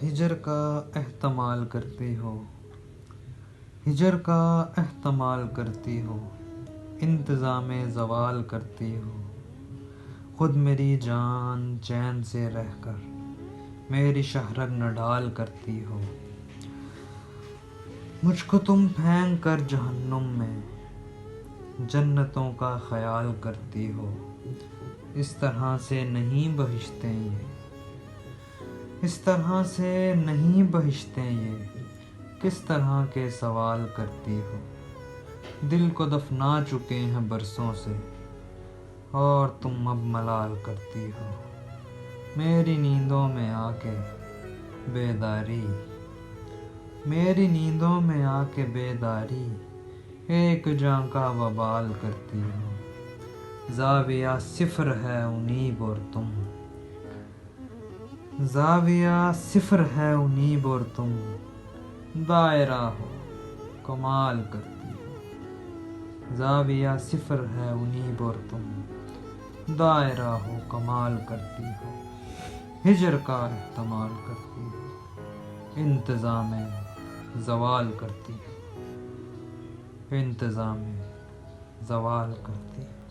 ہجر کا احتمال کرتی ہو، ہجر کا احتمال کرتی ہو، انتظام زوال کرتی ہو، خود میری جان چین سے رہ کر میری شہرگ نہ ڈال کرتی ہو، مجھ کو تم پھینک کر جہنم میں جنتوں کا خیال کرتی ہو، اس طرح سے نہیں بہشتیں یہ، اس طرح سے نہیں بہشتیں یہ، کس طرح کے سوال کرتی ہو، دل کو دفنا چکے ہیں برسوں سے اور تم اب ملال کرتی ہو، میری نیندوں میں آ کے بیداری، میری نیندوں میں آ کے بیداری ایک جاں کا وبال کرتی ہو، زاویہ صفر ہے انیب اور تم، زاویہ صفر ہے انیب اور تم، دائرہ ہو کمال کرتی ہو، زاویہ صفر ہے انیب اور تم، دائرہ ہو کمال کرتی ہو، ہجر کا احتمال کرتی ہو، انتظام زوال کرتی ہو، انتظام زوال کرتی ہو۔